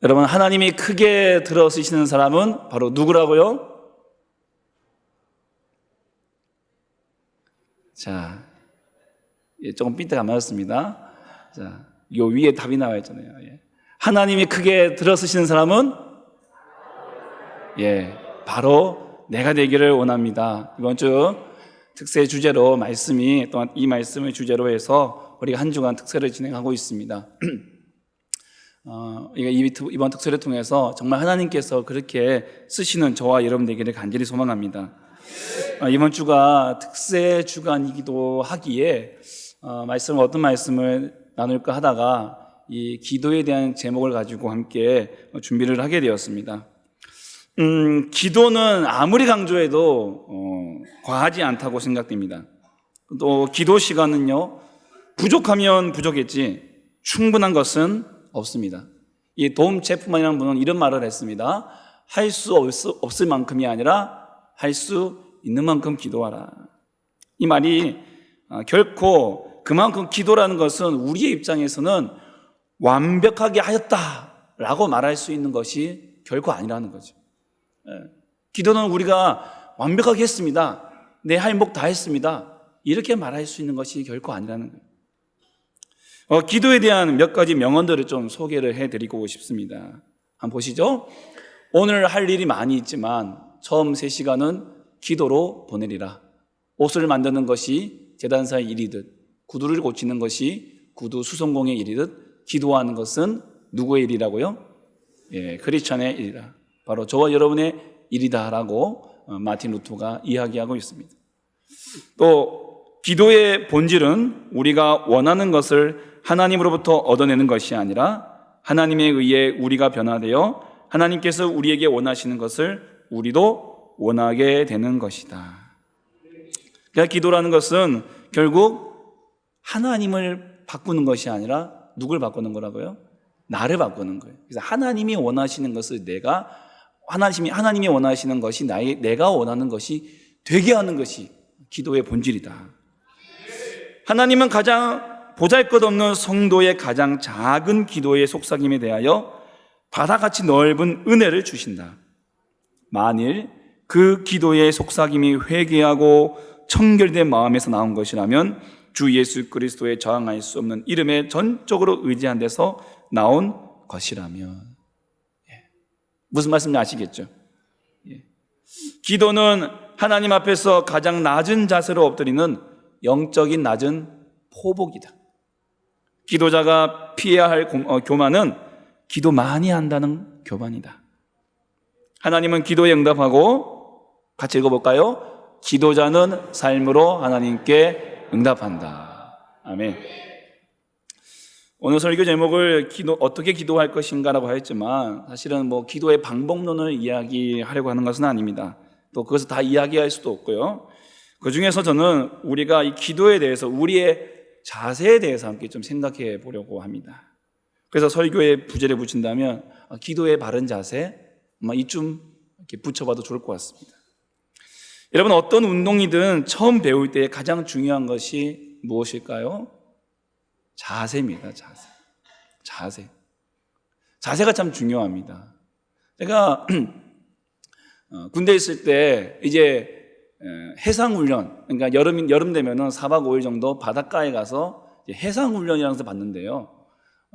여러분, 하나님이 크게 들어쓰시는 사람은 바로 누구라고요? 자, 조금 삐뚤게 안 맞았습니다. 자, 요 위에 답이 나와 있잖아요. 하나님이 크게 들어쓰시는 사람은 바로 내가 되기를 원합니다. 이번 주 특세 주제로 말씀이, 또한 이 말씀을 주제로 해서 우리가 한 주간 특세를 진행하고 있습니다. 이번 특세를 통해서 정말 하나님께서 그렇게 쓰시는 저와 여러분 되기를 간절히 소망합니다. 이번 주가 특세 주간이기도 하기에 어떤 말씀을 나눌까 하다가 이 기도에 대한 제목을 가지고 함께 준비를 하게 되었습니다. 기도는 아무리 강조해도 과하지 않다고 생각됩니다. 또 기도 시간은요, 부족하면 부족했지 충분한 것은 없습니다. 이 도움 제프만이라는 분은 이런 말을 했습니다. 할 수 없을 만큼이 아니라 할 수 있는 만큼 기도하라. 이 말이 결코 그만큼 기도라는 것은 우리의 입장에서는 완벽하게 하였다라고 말할 수 있는 것이 결코 아니라는 거죠. 기도는 우리가 완벽하게 했습니다, 내 할 목 다 했습니다, 이렇게 말할 수 있는 것이 결코 아니라는 거예요. 기도에 대한 몇 가지 명언들을 좀 소개를 해드리고 싶습니다. 한번 보시죠. 오늘 할 일이 많이 있지만 처음 3시간은 기도로 보내리라. 옷을 만드는 것이 제단사의 일이듯, 구두를 고치는 것이 구두 수선공의 일이듯, 기도하는 것은 누구의 일이라고요? 크리스찬의 일이라. 바로 저와 여러분의 일이다라고 마틴 루터가 이야기하고 있습니다. 또 기도의 본질은 우리가 원하는 것을 하나님으로부터 얻어내는 것이 아니라 하나님에 의해 우리가 변화되어 하나님께서 우리에게 원하시는 것을 우리도 원하게 되는 것이다. 그러니까 기도라는 것은 결국 하나님을 바꾸는 것이 아니라 누굴 바꾸는 거라고요? 나를 바꾸는 거예요. 그래서 하나님이 원하시는 것을 하나님이 원하시는 것이 내가 원하는 것이 되게 하는 것이 기도의 본질이다. 하나님은 가장 보잘것없는 성도의 가장 작은 기도의 속삭임에 대하여 바다같이 넓은 은혜를 주신다. 만일 그 기도의 속삭임이 회개하고 청결된 마음에서 나온 것이라면 주 예수 그리스도의 저항할 수 없는 이름에 전적으로 의지한 데서 나온 것이라면. 무슨 말씀인지 아시겠죠? 기도는 하나님 앞에서 가장 낮은 자세로 엎드리는 영적인 낮은 포복이다. 기도자가 피해야 할 교만은 기도 많이 한다는 교만이다. 하나님은 기도에 응답하고, 같이 읽어볼까요? 기도자는 삶으로 하나님께 응답한다. 아멘. 오늘 설교 제목을 어떻게 기도할 것인가라고 하였지만 사실은 기도의 방법론을 이야기하려고 하는 것은 아닙니다. 또 그것을 다 이야기할 수도 없고요. 그 중에서 저는 우리가 이 기도에 대해서, 우리의 자세에 대해서 함께 좀 생각해 보려고 합니다. 그래서 설교에 부제를 붙인다면 기도의 바른 자세, 이쯤 이렇게 붙여봐도 좋을 것 같습니다. 여러분, 어떤 운동이든 처음 배울 때 가장 중요한 것이 무엇일까요? 자세입니다. 자세가 참 중요합니다. 제가 군대에 있을 때 이제 해상훈련, 그러니까 여름 되면은 4박 5일 정도 바닷가에 가서 해상훈련이라는 것을 받는데요.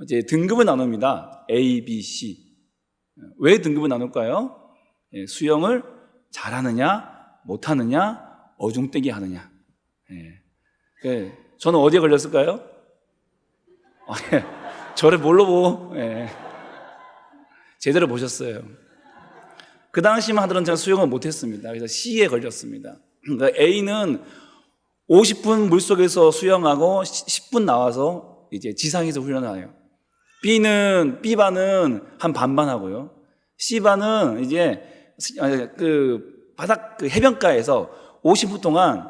이제 등급을 나눕니다. A, B, C. 왜 등급을 나눌까요? 수영을 잘하느냐, 못하느냐, 어중떼기 하느냐. 저는 어디에 걸렸을까요? 저를 뭘로 보고 제대로 보셨어요. 그 당시만 하더라도 제가 수영을 못했습니다. 그래서 C에 걸렸습니다. 그러니까 A는 50분 물속에서 수영하고 10분 나와서 이제 지상에서 훈련을 해요. B반은 한 반반 하고요. C반은 이제 바닥 해변가에서 50분 동안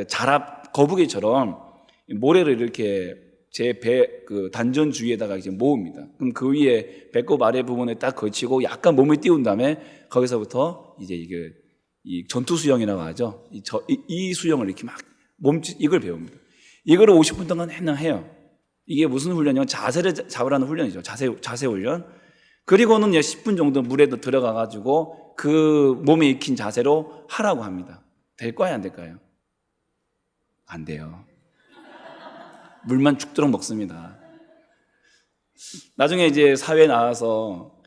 자랍 거북이처럼 모래를 이렇게 제 배 단전 주위에다가 이제 모읍니다. 그럼 그 위에 배꼽 아래 부분에 딱 걸치고 약간 몸을 띄운 다음에 거기서부터 이제 이 전투 수영이라고 하죠. 이 수영을 이렇게 막 이걸 배웁니다. 이거를 50분 동안 해요. 이게 무슨 훈련이요? 자세를 잡으라는 훈련이죠. 자세 훈련. 그리고는 10분 정도 물에 들어가가지고 그 몸에 익힌 자세로 하라고 합니다. 될까요? 안 될까요? 안 돼요. 물만 죽도록 먹습니다. 나중에 이제 사회에 나와서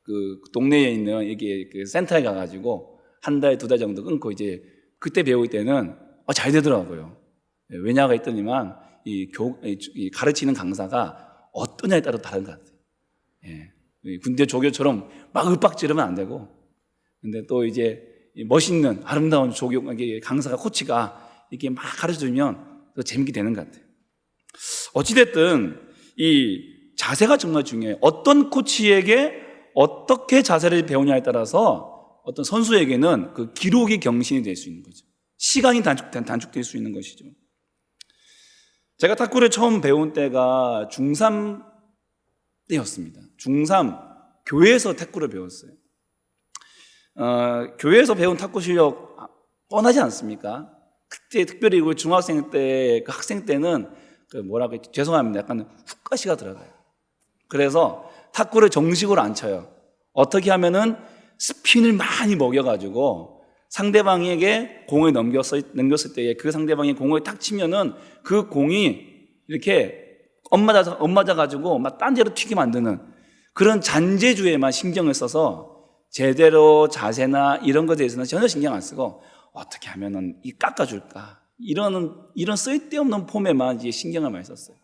그 동네에 있는 여기 그 센터에 가가지고 한 달, 2달 정도 끊고 이제 그때 배울 때는 잘 되더라고요. 왜냐가 있더니만 이 가르치는 강사가 어떠냐에 따라 다른 것 같아요. 군대 조교처럼 막 윽박지르면 안 되고, 근데 또 이제 멋있는 아름다운 조교 강사가 코치가 이렇게 막 가르쳐주면 또 재밌게 되는 것 같아요. 어찌됐든 이 자세가 정말 중요해요. 어떤 코치에게 어떻게 자세를 배우냐에 따라서 어떤 선수에게는 그 기록이 경신이 될 수 있는 거죠. 시간이 단축될 수 있는 것이죠. 제가 탁구를 처음 배운 때가 중3 때였습니다. 중3 교회에서 탁구를 배웠어요. 교회에서 배운 탁구 실력 뻔하지 않습니까? 그때 특별히 그 중학생 때 그 학생 때는 죄송합니다. 약간 훅가시가 들어가요. 그래서 탁구를 정식으로 안 쳐요. 어떻게 하면은 스핀을 많이 먹여가지고 상대방에게 공을 넘겼을 때에 그 상대방이 공을 탁 치면은 그 공이 이렇게 엇맞아가지고 막 딴 데로 튀게 만드는 그런 잔재주에만 신경을 써서 제대로 자세나 이런 것에 대해서는 전혀 신경 안 쓰고 어떻게 하면은 이 깎아줄까 이런 쓸데없는 폼에만 이제 신경을 많이 썼어요.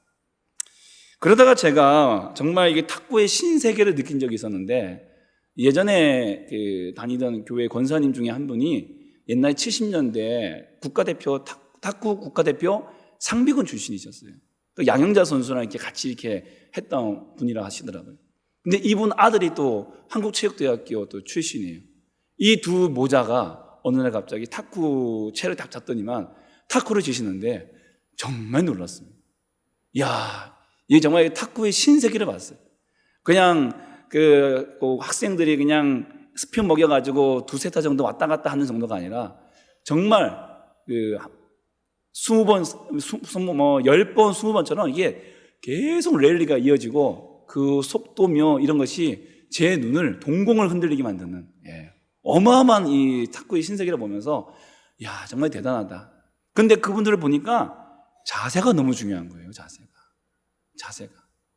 그러다가 제가 정말 이게 탁구의 신세계를 느낀 적이 있었는데, 예전에 다니던 교회 권사님 중에 한 분이 옛날 70년대 국가대표 탁구 국가대표 상비군 출신이셨어요. 또 양영자 선수랑 이렇게 같이 이렇게 했던 분이라 하시더라고요. 근데 이분 아들이 또 한국체육대학교 또 출신이에요. 이 두 모자가 어느 날 갑자기 탁구 채를 딱 잡더니만 탁구를 치시는데 정말 놀랐습니다. 이야, 이게 정말 탁구의 신세계를 봤어요. 그냥 그 학생들이 그냥 스핀 먹여가지고 2-3타 정도 왔다 갔다 하는 정도가 아니라 정말 10번, 20번처럼 이게 계속 랠리가 이어지고 그 속도며 이런 것이 제 눈을 동공을 흔들리게 만드는 어마어마한 이 탁구의 신세계를 보면서 야, 정말 대단하다. 근데 그분들을 보니까 자세가 너무 중요한 거예요. 자세가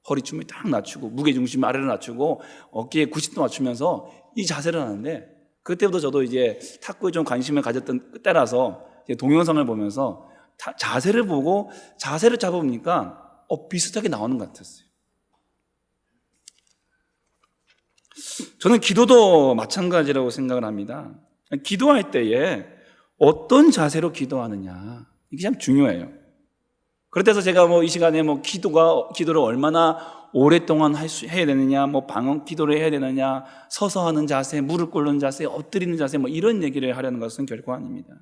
허리춤을 딱 낮추고 무게중심 아래로 낮추고 어깨에 90도 맞추면서 이 자세를 하는데, 그때부터 저도 이제 탁구에 좀 관심을 가졌던 때라서 동영상을 보면서 자세를 보고 자세를 잡아보니까 비슷하게 나오는 것 같았어요. 저는 기도도 마찬가지라고 생각을 합니다. 기도할 때에 어떤 자세로 기도하느냐, 이게 참 중요해요. 그래서 제가 이 시간에 기도를 얼마나 오랫동안 해야 되느냐, 방언 기도를 해야 되느냐, 서서 하는 자세, 무릎 꿇는 자세, 엎드리는 자세, 이런 얘기를 하려는 것은 결코 아닙니다.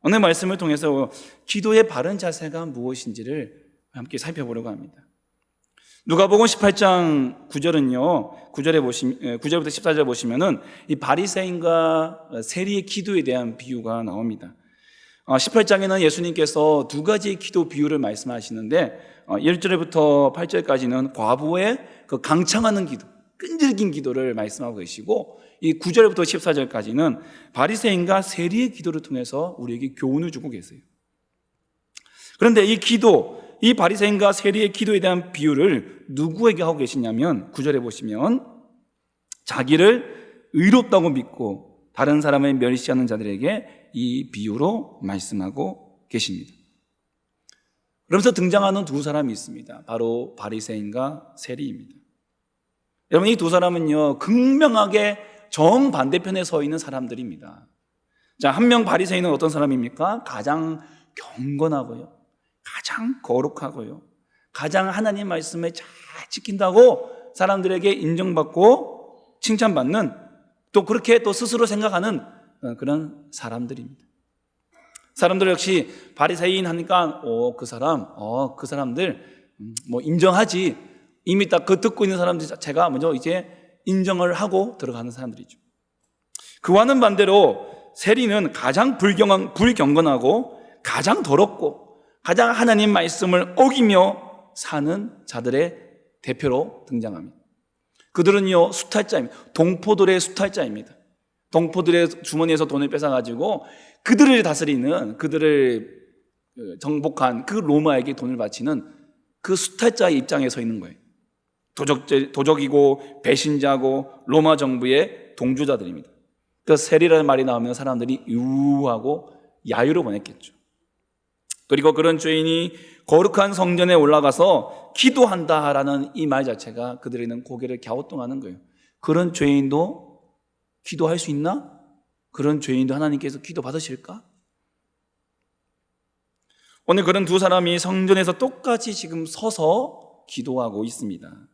오늘 말씀을 통해서 기도의 바른 자세가 무엇인지를 함께 살펴보려고 합니다. 누가복음 18장 9절은요, 9절부터 14절 보시면은 이 바리새인과 세리의 기도에 대한 비유가 나옵니다. 18장에는 예수님께서 2가지의 기도 비유를 말씀하시는데 1절부터 8절까지는 과부의 그 강창하는 기도, 끈질긴 기도를 말씀하고 계시고, 이 9절부터 14절까지는 바리새인과 세리의 기도를 통해서 우리에게 교훈을 주고 계세요. 그런데 이 바리새인과 세리의 기도에 대한 비유를 누구에게 하고 계시냐면 9절에 보시면 자기를 의롭다고 믿고 다른 사람을 멸시하는 자들에게 이 비유로 말씀하고 계십니다. 그러면서 등장하는 두 사람이 있습니다. 바로 바리새인과 세리입니다. 여러분, 이 두 사람은요, 극명하게 정반대편에 서 있는 사람들입니다. 자, 한 명 바리새인은 어떤 사람입니까? 가장 경건하고요, 가장 거룩하고요, 가장 하나님 말씀을 잘 지킨다고 사람들에게 인정받고 칭찬받는, 또 그렇게 또 스스로 생각하는 그런 사람들입니다. 사람들 역시 바리새인 하니까 그 사람들 인정하지, 이미 딱 그 듣고 있는 사람들 자체가 먼저 이제 인정을 하고 들어가는 사람들이죠. 그와는 반대로 세리는 가장 불경건하고 가장 더럽고 가장 하나님 말씀을 어기며 사는 자들의 대표로 등장합니다. 그들은요, 수탈자입니다. 동포들의 수탈자입니다. 동포들의 주머니에서 돈을 뺏어가지고 그들을 다스리는, 그들을 정복한 그 로마에게 돈을 바치는 그 수탈자의 입장에 서 있는 거예요. 도적이고 배신자고 로마 정부의 동조자들입니다. 그 세리라는 말이 나오면 사람들이 유하고 야유로 보냈겠죠. 그리고 그런 죄인이 거룩한 성전에 올라가서 기도한다라는 이 말 자체가 그들에게는 고개를 갸우뚱하는 거예요. 그런 죄인도 기도할 수 있나? 그런 죄인도 하나님께서 기도 받으실까? 오늘 그런 두 사람이 성전에서 똑같이 지금 서서 기도하고 있습니다.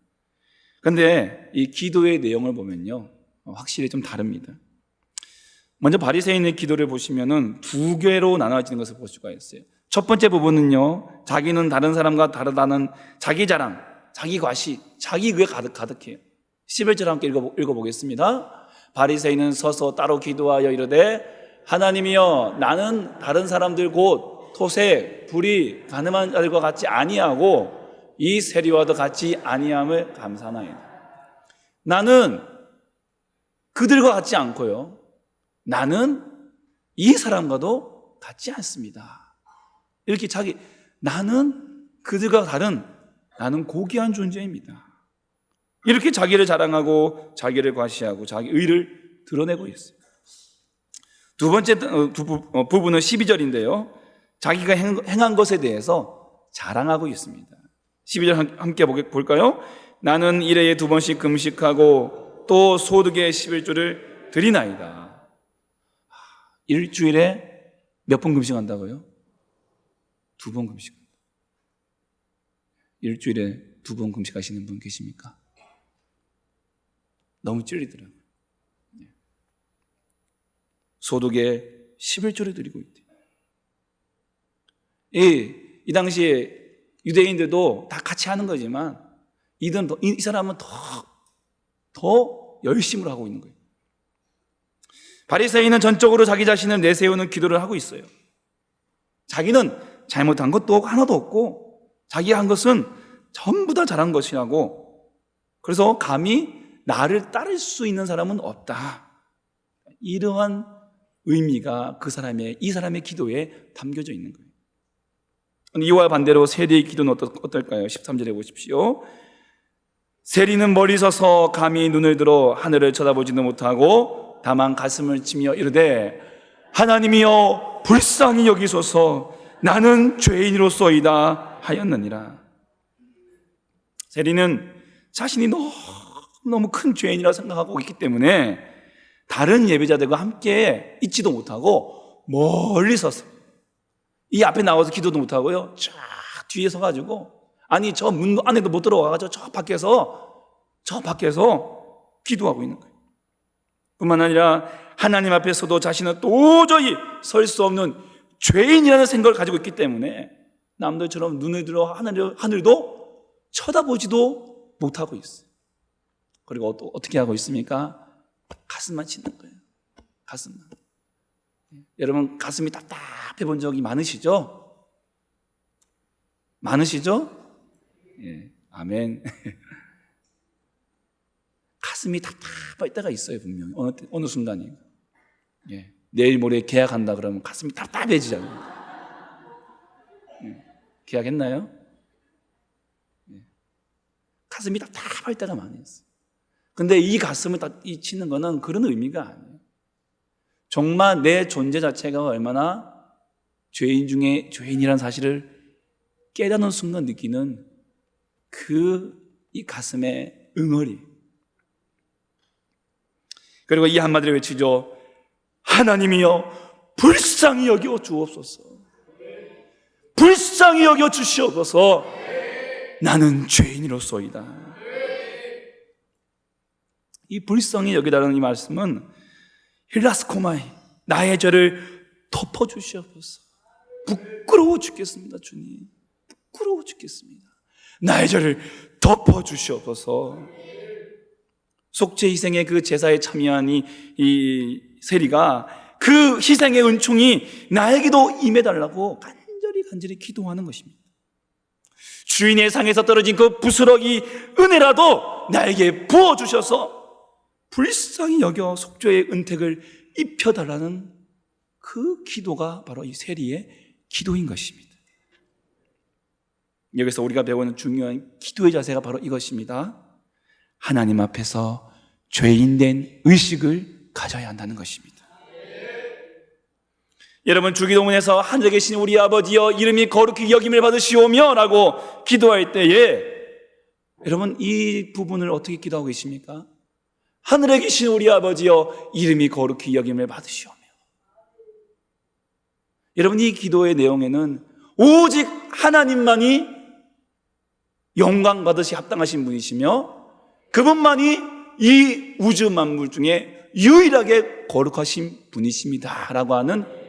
그런데 이 기도의 내용을 보면요, 확실히 좀 다릅니다. 먼저 바리새인의 기도를 보시면은 두 개로 나눠지는 것을 볼 수가 있어요. 첫 번째 부분은요, 자기는 다른 사람과 다르다는 자기 자랑, 자기 과시, 자기 의에 가득해요. 11절 함께 읽어보겠습니다. 바리새인은 서서 따로 기도하여 이르되 하나님이여, 나는 다른 사람들 곧 토색, 불의, 가늠한 자들과 같이 아니하고 이 세리와도 같이 아니함을 감사하나이다. 나는 그들과 같지 않고요, 나는 이 사람과도 같지 않습니다. 이렇게 나는 그들과 다른, 나는 고귀한 존재입니다. 이렇게 자기를 자랑하고 자기를 과시하고 자기 의를 드러내고 있어요. 두 번째 부분은 12절인데요. 자기가 행한 것에 대해서 자랑하고 있습니다. 12절 함께 볼까요? 나는 일해에 2번씩 금식하고 또 소득의 11조를 드리나이다. 일주일에 몇 번 금식한다고요? 2번 금식한다. 일주일에 2번 금식하시는 분 계십니까? 너무 찔리더라고요. 소득의 11조를 드리고 있대요. 이 당시에 유대인들도 다 같이 하는 거지만 이 사람은 더 열심으로 하고 있는 거예요. 바리새인은 전적으로 자기 자신을 내세우는 기도를 하고 있어요. 자기는 잘못한 것도 하나도 없고 자기가 한 것은 전부 다 잘한 것이라고, 그래서 감히 나를 따를 수 있는 사람은 없다. 이러한 의미가 이 사람의 기도에 담겨져 있는 거예요. 이와 반대로 세리의 기도는 어떨까요? 13절에 보십시오. 세리는 멀리 서서 감히 눈을 들어 하늘을 쳐다보지도 못하고 다만 가슴을 치며 이르되 하나님이여, 불쌍히 여기소서, 나는 죄인으로소이다 하였느니라. 세리는 자신이 너무 큰 죄인이라 생각하고 있기 때문에 다른 예배자들과 함께 있지도 못하고 멀리 서서, 이 앞에 나와서 기도도 못하고요, 쫙 뒤에 서가지고, 아니 저 문 안에도 못 들어와가지고 저 밖에서 기도하고 있는 거예요. 뿐만 아니라 하나님 앞에서도 자신은 도저히 설 수 없는 죄인이라는 생각을 가지고 있기 때문에 남들처럼 눈을 들어 하늘도 쳐다보지도 못하고 있어요. 그리고 또 어떻게 하고 있습니까? 가슴만 치는 거예요. 가슴만. 여러분 가슴이 답답해 본 적이 많으시죠? 예, 아멘. 가슴이 답답할 때가 있어요, 분명히. 어느 순간이. 예, 내일 모레 계약한다 그러면 가슴이 답답해지잖아요. 예, 계약했나요? 예, 가슴이 답답할 때가 많이 있어요. 근데 이 가슴을 치는 거는 그런 의미가 아니에요. 정말 내 존재 자체가 얼마나 죄인 중에 죄인이라는 사실을 깨닫는 순간 느끼는 이 가슴의 응어리. 그리고 이 한마디를 외치죠. 하나님이여, 불쌍히 여겨 주옵소서. 불쌍히 여겨 주시옵소서. 나는 죄인이로소이다. 이 불쌍히 여기다라는 이 말씀은 힐라스코마이, 나의 죄를 덮어주시옵소서. 부끄러워 죽겠습니다, 주님. 부끄러워 죽겠습니다. 나의 죄를 덮어주시옵소서. 속죄 희생의 그 제사에 참여한 이 세리가 그 희생의 은총이 나에게도 임해달라고 간절히 간절히 기도하는 것입니다. 주인의 상에서 떨어진 그 부스러기 은혜라도 나에게 부어주셔서 불쌍히 여겨 속죄의 은택을 입혀달라는 그 기도가 바로 이 세리의 기도인 것입니다. 여기서 우리가 배우는 중요한 기도의 자세가 바로 이것입니다. 하나님 앞에서 죄인된 의식을 가져야 한다는 것입니다. 여러분, 주기도문에서 하늘에 계신 우리 아버지여 이름이 거룩히 여김을 받으시오며 라고 기도할 때에 여러분, 이 부분을 어떻게 기도하고 계십니까? 하늘에 계신 우리 아버지여 이름이 거룩히 여김을 받으시오며. 여러분, 이 기도의 내용에는 오직 하나님만이 영광 받으시 합당하신 분이시며 그분만이 이 우주 만물 중에 유일하게 거룩하신 분이십니다 라고 하는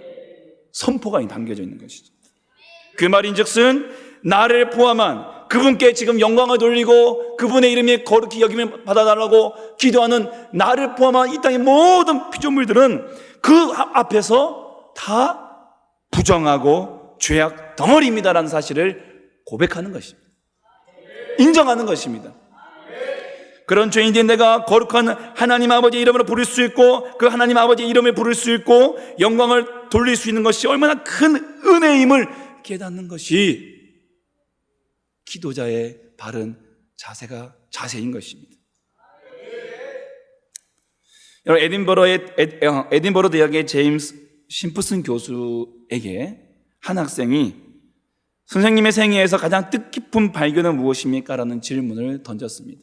선포가 담겨져 있는 것이죠. 그 말인즉슨 나를 포함한 그분께 지금 영광을 돌리고 그분의 이름이 거룩히 여김을 받아달라고 기도하는 나를 포함한 이 땅의 모든 피조물들은 그 앞에서 다 부정하고 죄악 덩어리입니다라는 사실을 고백하는 것입니다. 인정하는 것입니다. 그런 죄인된 내가 거룩한 하나님 아버지의 이름으로 부를 수 있고 그 하나님 아버지의 이름을 부를 수 있고 영광을 돌릴 수 있는 것이 얼마나 큰 은혜임을 깨닫는 것이 기도자의 바른 자세인 것입니다. 여러분, 에딘버러 대학의 제임스 심프슨 교수에게 한 학생이 선생님의 생애에서 가장 뜻깊은 발견은 무엇입니까? 라는 질문을 던졌습니다.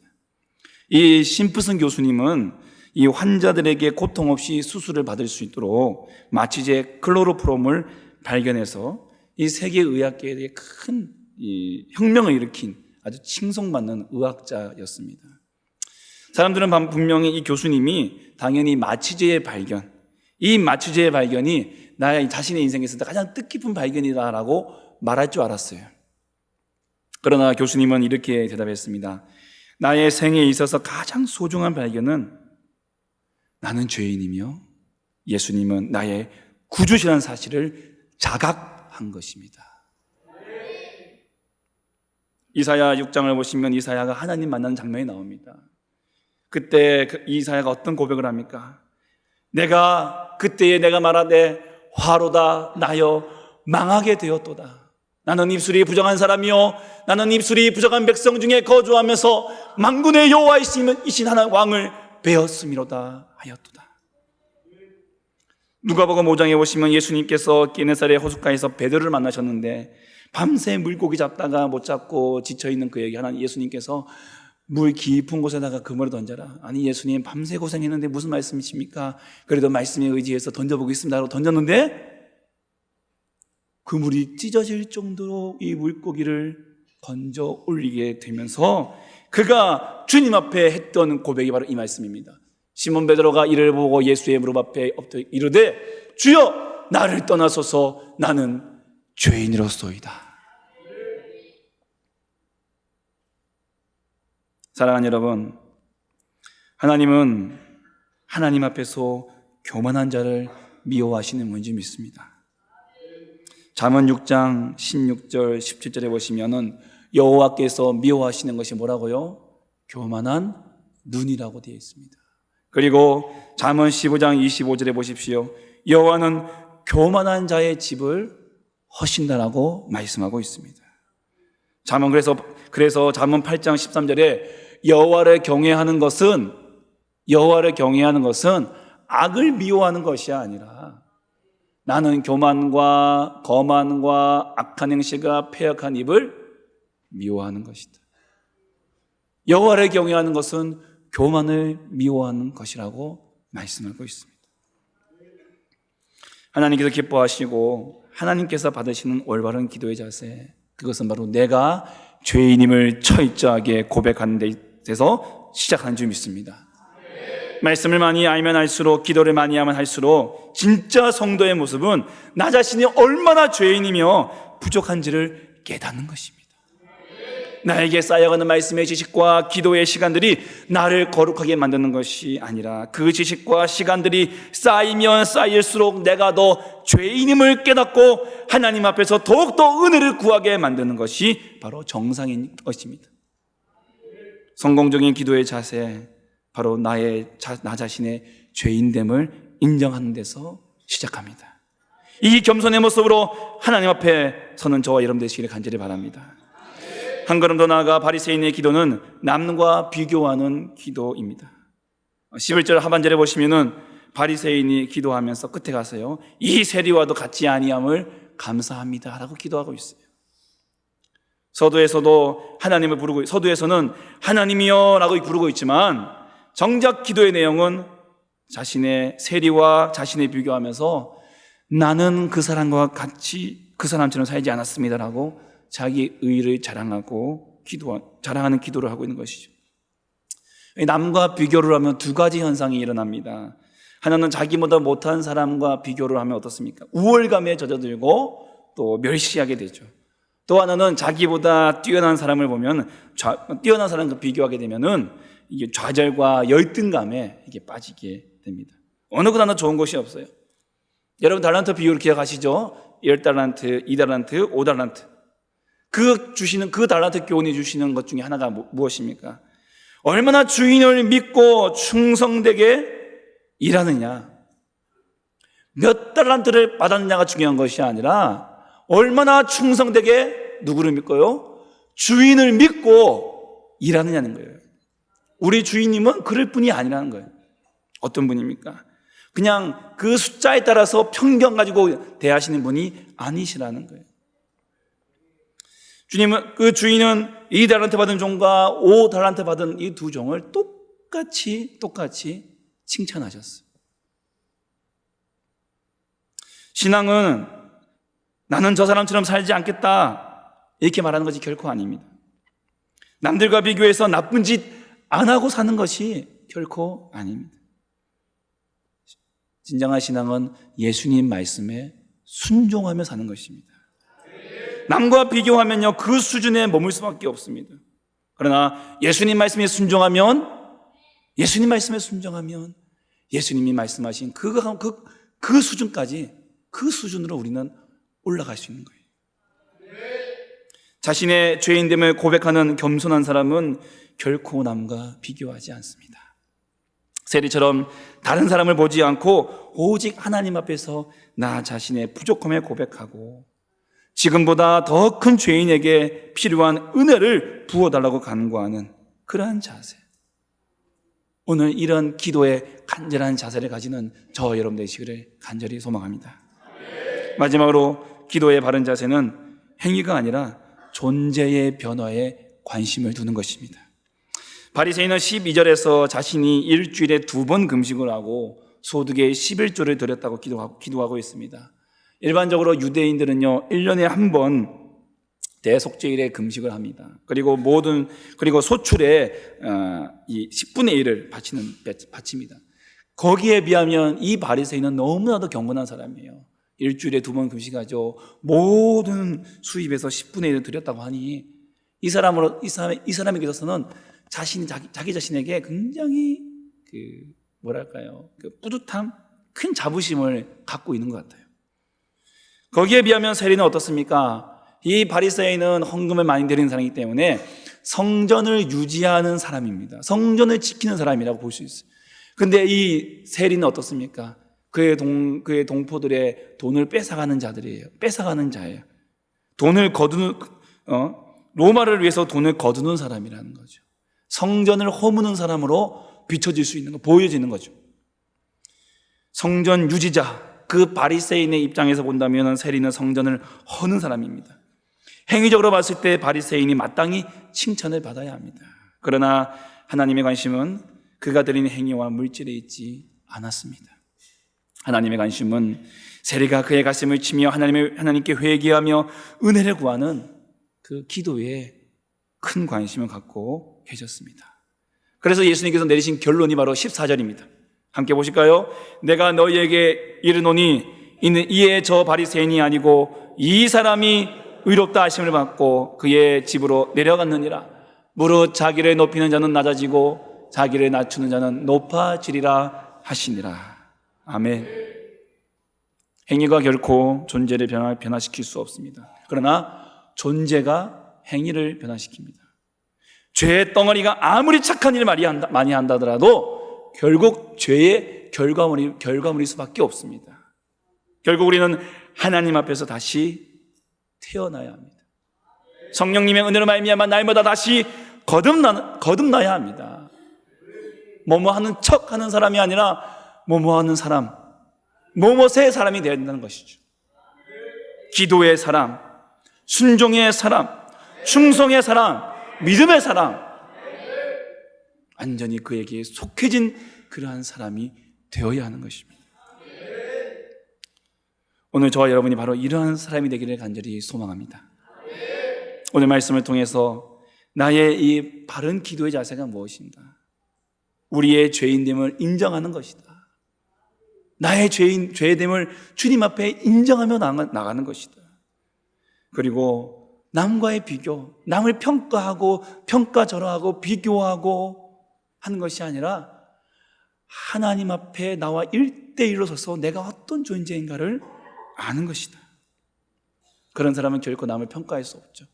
이 심프슨 교수님은 이 환자들에게 고통 없이 수술을 받을 수 있도록 마취제 클로로프롬을 발견해서 이 세계 의학계에 큰 혁명을 일으킨 아주 칭송받는 의학자였습니다. 사람들은 분명히 이 교수님이 당연히 마취제의 발견, 이 마취제의 발견이 나의 자신의 인생에서 가장 뜻깊은 발견이다라고 말할 줄 알았어요. 그러나 교수님은 이렇게 대답했습니다. 나의 생애에 있어서 가장 소중한 발견은 나는 죄인이며 예수님은 나의 구주시라는 사실을 자각한 것입니다. 이사야 6장을 보시면 이사야가 하나님 만나는 장면이 나옵니다. 그때 이사야가 어떤 고백을 합니까? 그때에 내가 말하되 화로다 나여 망하게 되었도다. 나는 입술이 부정한 사람이요 나는 입술이 부정한 백성 중에 거주하면서 만군의 여호와이신 하나님 왕을 배웠음이로다 하였도다. 누가복음 5장에 보시면 예수님께서 게네사렛 호숫가에서 베드로를 만나셨는데 밤새 물고기 잡다가 못 잡고 지쳐있는 그에게 하나님 예수님께서 물 깊은 곳에다가 그물을 던져라. 아니 예수님 밤새 고생했는데 무슨 말씀이십니까? 그래도 말씀에 의지해서 던져보겠습니다 라고 던졌는데 그물이 찢어질 정도로 이 물고기를 건져 올리게 되면서 그가 주님 앞에 했던 고백이 바로 이 말씀입니다. 시몬 베드로가 이를 보고 예수의 무릎 앞에 엎드려 이르되 주여 나를 떠나소서 나는 죄인이로소이다. 사랑하는 여러분, 하나님은 하나님 앞에서 교만한 자를 미워하시는 분인지 믿습니다. 잠언 6장 16절 17절에 보시면은 여호와께서 미워하시는 것이 뭐라고요? 교만한 눈이라고 되어 있습니다. 그리고 잠언 15장 25절에 보십시오. 여호와는 교만한 자의 집을 허신다라고 말씀하고 있습니다. 그래서 잠언 8장 13절에 여호와를 경외하는 것은 악을 미워하는 것이 아니라 나는 교만과 거만과 악한 행실과 패역한 입을 미워하는 것이다. 여호와를 경외하는 것은 교만을 미워하는 것이라고 말씀하고 있습니다. 하나님께서 기뻐하시고 하나님께서 받으시는 올바른 기도의 자세, 그것은 바로 내가 죄인임을 철저하게 고백하는 데서 시작하는 줄 믿습니다. 말씀을 많이 알면 알수록, 기도를 많이 하면 할수록 진짜 성도의 모습은 나 자신이 얼마나 죄인이며 부족한지를 깨닫는 것입니다. 나에게 쌓여가는 말씀의 지식과 기도의 시간들이 나를 거룩하게 만드는 것이 아니라 그 지식과 시간들이 쌓이면 쌓일수록 내가 더 죄인임을 깨닫고 하나님 앞에서 더욱더 은혜를 구하게 만드는 것이 바로 정상인 것입니다. 성공적인 기도의 자세, 바로 나 자신의 죄인됨을 인정하는 데서 시작합니다. 이 겸손의 모습으로 하나님 앞에 서는 저와 여러분 되시기를 간절히 바랍니다. 한 걸음 더 나아가 바리새인의 기도는 남과 비교하는 기도입니다. 11절 하반절에 보시면은 바리새인이 기도하면서 끝에 가서요, 이 세리와도 같지 아니함을 감사합니다 라고 기도하고 있어요. 서두에서도 하나님을 부르고, 서두에서는 하나님이여 라고 부르고 있지만 정작 기도의 내용은 자신의 세리와 자신의 비교하면서 나는 그 사람과 같이 그 사람처럼 살지 않았습니다 라고 자기 의를 자랑하는 기도를 하고 있는 것이죠. 남과 비교를 하면 두 가지 현상이 일어납니다. 하나는 자기보다 못한 사람과 비교를 하면 어떻습니까? 우월감에 젖어들고 또 멸시하게 되죠. 또 하나는 자기보다 뛰어난 사람을 보면 뛰어난 사람과 비교하게 되면은 이게 좌절과 열등감에 이게 빠지게 됩니다. 어느 것 하나 좋은 것이 없어요. 여러분 달란트 비유를 기억하시죠? 10달란트, 2달란트, 5달란트. 그 달란트 교훈이 주시는 것 중에 하나가 무엇입니까? 얼마나 주인을 믿고 충성되게 일하느냐. 몇 달란트를 받았느냐가 중요한 것이 아니라 얼마나 충성되게 누구를 믿고요? 주인을 믿고 일하느냐는 거예요. 우리 주인님은 그럴 뿐이 아니라는 거예요. 어떤 분입니까? 그냥 그 숫자에 따라서 편견 가지고 대하시는 분이 아니시라는 거예요. 주님은, 그 주인은 2달란트 받은 종과 5달란트 받은 이 두 종을 똑같이 칭찬하셨어요. 신앙은 나는 저 사람처럼 살지 않겠다 이렇게 말하는 것이 결코 아닙니다. 남들과 비교해서 나쁜 짓 안 하고 사는 것이 결코 아닙니다. 진정한 신앙은 예수님 말씀에 순종하며 사는 것입니다. 남과 비교하면요, 그 수준에 머물 수밖에 없습니다. 그러나 예수님 말씀에 순종하면, 예수님이 말씀하신 그 수준까지, 그 수준으로 우리는 올라갈 수 있는 거예요. 자신의 죄인됨을 고백하는 겸손한 사람은 결코 남과 비교하지 않습니다. 세리처럼 다른 사람을 보지 않고 오직 하나님 앞에서 나 자신의 부족함을 고백하고 지금보다 더 큰 죄인에게 필요한 은혜를 부어달라고 간구하는 그러한 자세. 오늘 이런 기도의 간절한 자세를 가지는 저 여러분 되시기를 간절히 소망합니다. 마지막으로 기도의 바른 자세는 행위가 아니라 존재의 변화에 관심을 두는 것입니다. 바리새인은 12절에서 자신이 일주일에 2번 금식을 하고 소득의 11조를 드렸다고 기도하고 있습니다. 일반적으로 유대인들은요 1년에 한 번 대속죄일에 금식을 합니다. 그리고 소출의 이 10분의 1을 바칩니다. 거기에 비하면 이 바리새인은 너무나도 경건한 사람이에요. 일주일에 2번 금식하죠. 모든 수입에서 10분의 1을 드렸다고 하니 이 사람에게 있어서는 자기 자신에게 굉장히 뿌듯함, 큰 자부심을 갖고 있는 것 같아요. 거기에 비하면 세리는 어떻습니까? 이 바리새인은 헌금을 많이 드리는 사람이기 때문에 성전을 유지하는 사람입니다. 성전을 지키는 사람이라고 볼 수 있어요. 근데 이 세리는 어떻습니까? 그의 동포들의 돈을 뺏어가는 자예요. 로마를 위해서 돈을 거두는 사람이라는 거죠. 성전을 허무는 사람으로 비춰질 수 있는 거, 보여지는 거죠. 성전 유지자, 그 바리새인의 입장에서 본다면 세리는 성전을 허는 사람입니다. 행위적으로 봤을 때 바리새인이 마땅히 칭찬을 받아야 합니다. 그러나 하나님의 관심은 그가 드리는 행위와 물질에 있지 않았습니다. 하나님의 관심은 세리가 그의 가슴을 치며 하나님께 회개하며 은혜를 구하는 그 기도에 큰 관심을 갖고 계셨습니다. 그래서 예수님께서 내리신 결론이 바로 14절입니다. 함께 보실까요? 내가 너희에게 이르노니 이에 저 바리새인이 아니고 이 사람이 의롭다 하심을 받고 그의 집으로 내려갔느니라. 무릇 자기를 높이는 자는 낮아지고 자기를 낮추는 자는 높아지리라 하시니라. 아멘. 행위가 결코 존재를 변화시킬 수 없습니다. 그러나 존재가 행위를 변화시킵니다. 죄의 덩어리가 아무리 착한 일을 많이 한다더라도 결국 죄의 결과물일 수밖에 없습니다. 결국 우리는 하나님 앞에서 다시 태어나야 합니다. 성령님의 은혜로 말미암아 날마다 다시 거듭나야 합니다. 뭐뭐 하는 척 하는 사람이 아니라 뭐뭐 하는 사람, 뭐뭐의 사람이 되어야 된다는 것이죠. 기도의 사람, 순종의 사람, 충성의 사람, 믿음의 사람, 완전히 그에게 속해진 그러한 사람이 되어야 하는 것입니다. 오늘 저와 여러분이 바로 이러한 사람이 되기를 간절히 소망합니다. 오늘 말씀을 통해서 나의 이 바른 기도의 자세가 무엇인가? 우리의 죄인됨을 인정하는 것이다. 나의 죄됨을 주님 앞에 인정하며 나가는 것이다. 그리고 남과의 비교, 남을 평가하고 평가절하하고 비교하고 하는 것이 아니라 하나님 앞에 나와 1대1로 서서 내가 어떤 존재인가를 아는 것이다. 그런 사람은 결코 남을 평가할 수 없죠.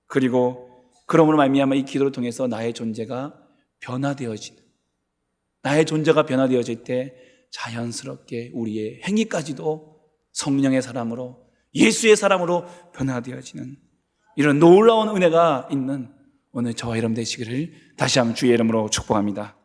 그리고 그러므로 말미암아 이 기도를 통해서 나의 존재가 변화되어지는, 나의 존재가 변화되어질 때 자연스럽게 우리의 행위까지도 성령의 사람으로, 예수의 사람으로 변화되어지는 이런 놀라운 은혜가 있는 오늘 저와 여러분 되시기를 다시 한번 주의 이름으로 축복합니다.